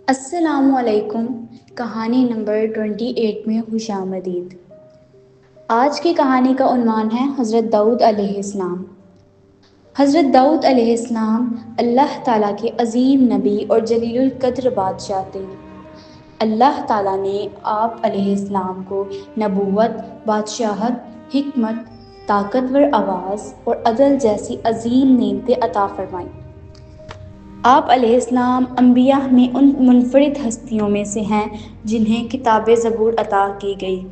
السلام علیکم۔ کہانی نمبر 28 میں خوش آمدید۔ آج کی کہانی کا عنوان ہے حضرت داؤد علیہ السلام۔ حضرت داؤد علیہ السلام اللہ تعالیٰ کے عظیم نبی اور جلیل القدر بادشاہ تھے۔ اللہ تعالیٰ نے آپ علیہ السلام کو نبوت، بادشاہت، حکمت، طاقتور آواز اور عدل جیسی عظیم نعمتیں عطا فرمائیں۔ آپ علیہ السلام انبیاء میں ان منفرد ہستیوں میں سے ہیں جنہیں کتاب زبور عطا کی گئی۔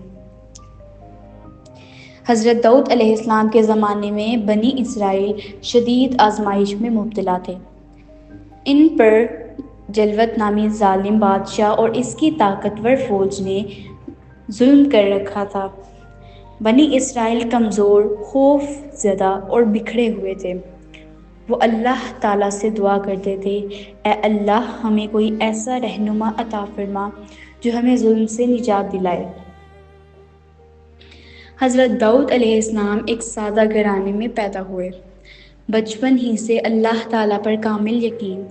حضرت داؤد علیہ السلام کے زمانے میں بنی اسرائیل شدید آزمائش میں مبتلا تھے۔ ان پر جلوت نامی ظالم بادشاہ اور اس کی طاقتور فوج نے ظلم کر رکھا تھا۔ بنی اسرائیل کمزور، خوف زدہ اور بکھرے ہوئے تھے۔ وہ اللہ تعالیٰ سے دعا کرتے تھے، اے اللہ ہمیں کوئی ایسا رہنما عطا فرما جو ہمیں ظلم سے نجات دلائے۔ حضرت داؤد علیہ السلام ایک سادہ گھرانے میں پیدا ہوئے۔ بچپن ہی سے اللہ تعالیٰ پر کامل یقین،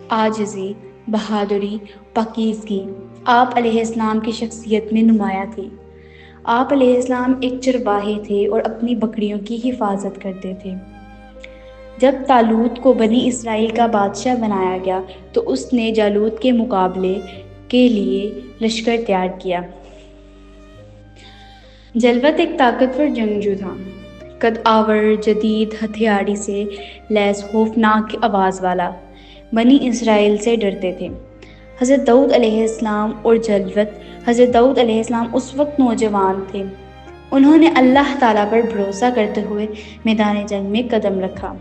عاجزی، بہادری، پاکیزگی آپ علیہ السلام کی شخصیت میں نمایاں تھی۔ آپ علیہ السلام ایک چرواہے تھے اور اپنی بکریوں کی حفاظت کرتے تھے۔ جب طالوت کو بنی اسرائیل کا بادشاہ بنایا گیا تو اس نے جالوت کے مقابلے کے لیے لشکر تیار کیا۔ جلوت ایک طاقتور جنگجو تھا، قد آور، جدید ہتھیاری سے لیس، خوفناک آواز والا۔ بنی اسرائیل سے ڈرتے تھے۔ حضرت داؤد علیہ السلام اور جلوت۔ حضرت داؤد علیہ السلام اس وقت نوجوان تھے۔ انہوں نے اللہ تعالیٰ پر بھروسہ کرتے ہوئے میدان جنگ میں قدم رکھا۔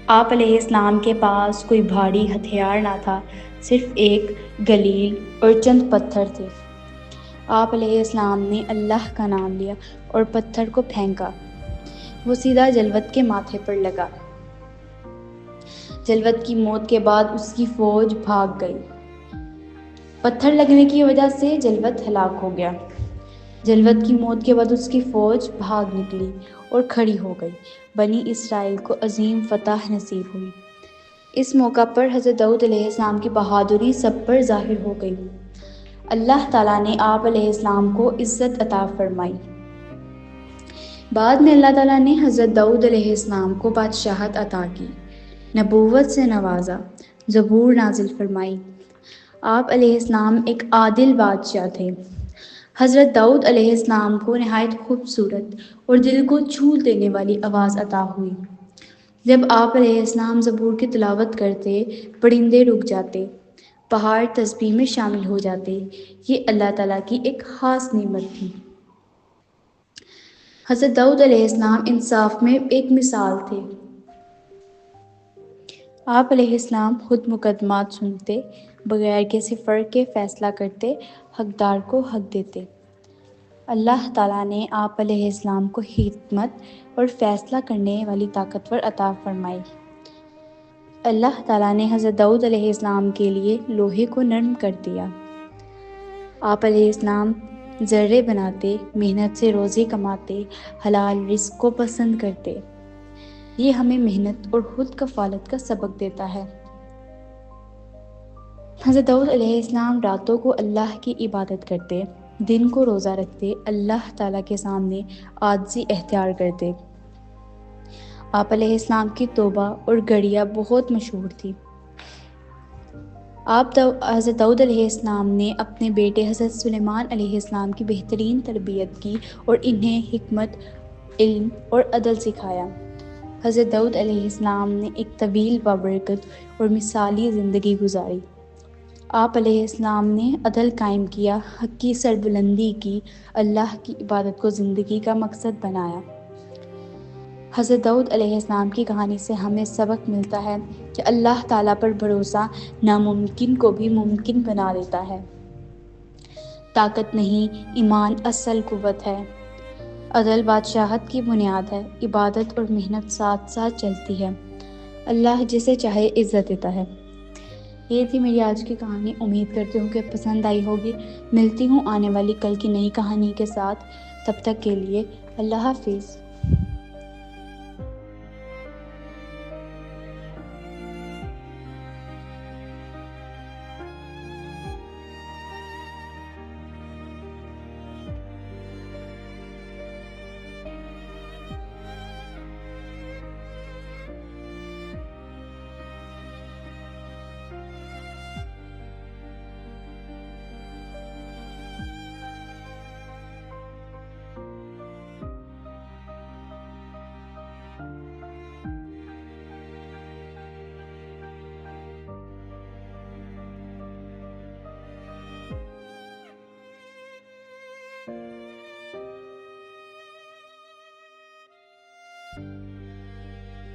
آپ علیہ السلام کے پاس کوئی بھاری ہتھیار نہ تھا، صرف ایک گلیل اور چند پتھر تھے۔ آپ علیہ السلام نے اللہ کا نام لیا اور پتھر کو پھینکا۔ وہ سیدھا جلوت کے ماتھے پر لگا۔ جلوت کی موت کے بعد اس کی فوج بھاگ گئی۔ پتھر لگنے کی وجہ سے جلوت ہلاک ہو گیا۔ جلوت کی موت کے بعد اس کی فوج بھاگ نکلی اور کھڑی ہو گئی۔ بنی اسرائیل کو عظیم فتح نصیب ہوئی۔ اس موقع پر حضرت داؤد علیہ السلام کی بہادری سب پر ظاہر ہو گئی۔ اللہ تعالیٰ نے آپ علیہ السلام کو عزت عطا فرمائی۔ بعد میں اللہ تعالیٰ نے حضرت داؤد علیہ السلام کو بادشاہت عطا کی، نبوت سے نوازا، زبور نازل فرمائی۔ آپ علیہ السلام ایک عادل بادشاہ تھے۔ حضرت داؤد علیہ السلام کو نہایت خوبصورت اور دل کو چھو دینے والی آواز عطا ہوئی۔ جب آپ علیہ السلام زبور کی تلاوت کرتے، پرندے رک جاتے، پہاڑ تسبیح میں شامل ہو جاتے۔ یہ اللہ تعالیٰ کی ایک خاص نعمت تھی۔ حضرت داؤد علیہ السلام انصاف میں ایک مثال تھے۔ آپ علیہ السلام خود مقدمات سنتے، بغیر کسی فرق کے فیصلہ کرتے، حقدار کو حق دیتے۔ اللہ تعالیٰ نے آپ علیہ السلام کو حکمت اور فیصلہ کرنے والی طاقتور عطا فرمائی۔ اللہ تعالیٰ نے حضرت داؤد علیہ السلام کے لیے لوہے کو نرم کر دیا۔ آپ علیہ السلام ذرے بناتے، محنت سے روزی کماتے، حلال رزق کو پسند کرتے۔ یہ ہمیں محنت اور خود کفالت کا سبق دیتا ہے۔ حضرت داؤد علیہ السلام راتوں کو اللہ کی عبادت کرتے، دن کو روزہ رکھتے، اللہ تعالیٰ کے سامنے عاجزی اختیار کرتے۔ آپ علیہ السلام کی توبہ اور گڑیا بہت مشہور تھی۔ حضرت داؤد علیہ السلام نے اپنے بیٹے حضرت سلیمان علیہ السلام کی بہترین تربیت کی اور انہیں حکمت، علم اور عدل سکھایا۔ حضرت داؤد علیہ السلام نے ایک طویل بابرکت اور مثالی زندگی گزاری۔ آپ علیہ السلام نے عدل قائم کیا، حق کی سربلندی کی، اللہ کی عبادت کو زندگی کا مقصد بنایا۔ حضرت داؤد علیہ السلام کی کہانی سے ہمیں سبق ملتا ہے کہ اللہ تعالیٰ پر بھروسہ ناممکن کو بھی ممکن بنا دیتا ہے۔ طاقت نہیں، ایمان اصل قوت ہے۔ عدل بادشاہت کی بنیاد ہے۔ عبادت اور محنت ساتھ ساتھ چلتی ہے۔ اللہ جسے چاہے عزت دیتا ہے۔ یہ تھی میری آج کی کہانی۔ امید کرتی ہوں کہ پسند آئی ہوگی۔ ملتی ہوں آنے والی کل کی نئی کہانی کے ساتھ۔ تب تک کے لیے اللہ حافظ۔